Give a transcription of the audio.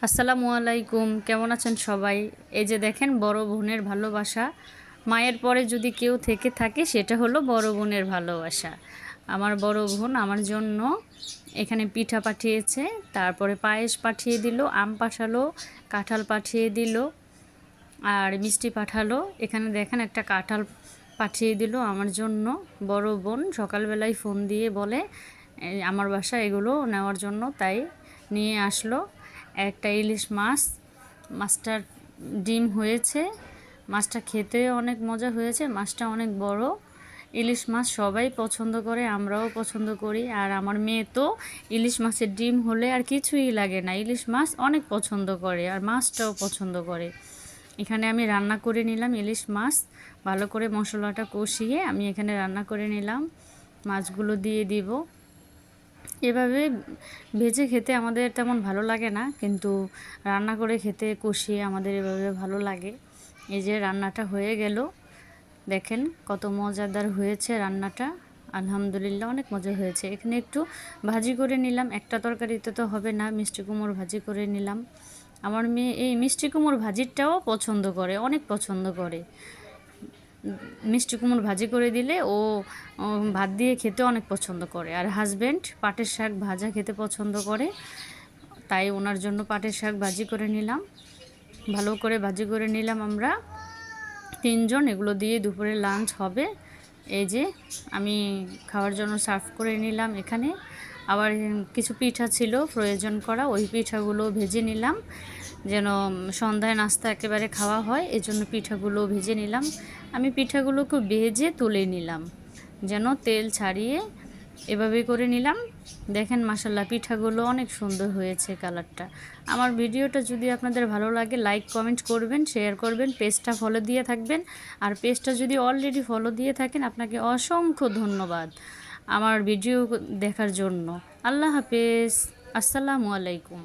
আসসালামু আলাইকুম, কেমন আছেন সবাই? এই যে দেখেন বড় বোনের ভালোবাসা। মায়ের পরে যদি কেউ থেকে থাকে সেটা হলো বড় বোনের ভালোবাসা। আমার বড় বোন আমার জন্য এখানে পিঠা পাঠিয়েছে, তারপরে পায়েস পাঠিয়ে দিল, আম পাঠালো, কাঁঠাল পাঠিয়ে দিল আর মিষ্টি পাঠালো। এখানে দেখেন একটা কাঁঠাল পাঠিয়ে দিল আমার জন্য। বড় বোন সকালবেলায় ফোন দিয়ে বলে আমার বাসায় এগুলো নেওয়ার জন্য, তাই নিয়ে আসলো। একটা ইলিশ মাছ, মাছটার ডিম হয়েছে, মাছটা খেতে অনেক মজা হয়েছে, মাছটা অনেক বড়। ইলিশ মাছ সবাই পছন্দ করে, আমরাও পছন্দ করি। আর আমার মেয়ে তো ইলিশ মাছের ডিম হলে আর কিছুই লাগে না, ইলিশ মাছ অনেক পছন্দ করে আর মাছটাও পছন্দ করে। এখানে আমি রান্না করে নিলাম ইলিশ মাছ, ভালো করে মশলাটা কষিয়ে আমি এখানে রান্না করে নিলাম। মাছগুলো দিয়ে দিব। এভাবে ভেজে খেতে আমাদের তেমন ভালো লাগে না, কিন্তু রান্না করে খেতে কষিয়ে আমাদের এভাবে ভালো লাগে। এই যে রান্নাটা হয়ে গেল, দেখেন কত মজাদার হয়েছে রান্নাটা। আলহামদুলিল্লাহ অনেক মজা হয়েছে। এখানে একটু ভাজি করে নিলাম, একটা তরকারিতে তো হবে না, মিষ্টি কুমড়ো ভাজি করে নিলাম। আমার মেয়ে এই মিষ্টি কুমড়োর ভাজিটাও পছন্দ করে, অনেক পছন্দ করে। মিষ্টি কুমড়ো ভাজি করে দিলে ও ভাত দিয়ে খেতে অনেক পছন্দ করে। আর হাজব্যান্ড পাটের শাক ভাজা খেতে পছন্দ করে, তাই ওনার জন্য পাটের শাক ভাজি করে নিলাম। ভালো করে ভাজি করে নিলাম আমরা তিনজন। এগুলো দিয়ে দুপুরে লাঞ্চ হবে। এই যে আমি খাওয়ার জন্য সার্ভ করে নিলাম এখানে। আবার কিছু পিঠা ছিল প্রয়োজন করা, ওই পিঠাগুলো ভেজে নিলাম যেন সন্ধ্যায় নাস্তা একেবারে খাওয়া হয়, এজন্য পিঠাগুলো ভেজে নিলাম। আমি পিঠাগুলোকে ভেজে তুলে নিলাম যেন তেল ছাড়িয়ে, এভাবে করে নিলাম। দেখেন মাশাল্লাহ পিঠাগুলো অনেক সুন্দর হয়েছে কালারটা। আমার ভিডিওটা যদি আপনাদের ভালো লাগে লাইক কমেন্ট করবেন, শেয়ার করবেন, পেজটা ফলো দিয়ে থাকবেন। আর পেজটা যদি অলরেডি ফলো দিয়ে থাকেন আপনাকে অসংখ্য ধন্যবাদ আমার ভিডিও দেখার জন্য। আল্লাহ হাফেজ, আসসালামু আলাইকুম।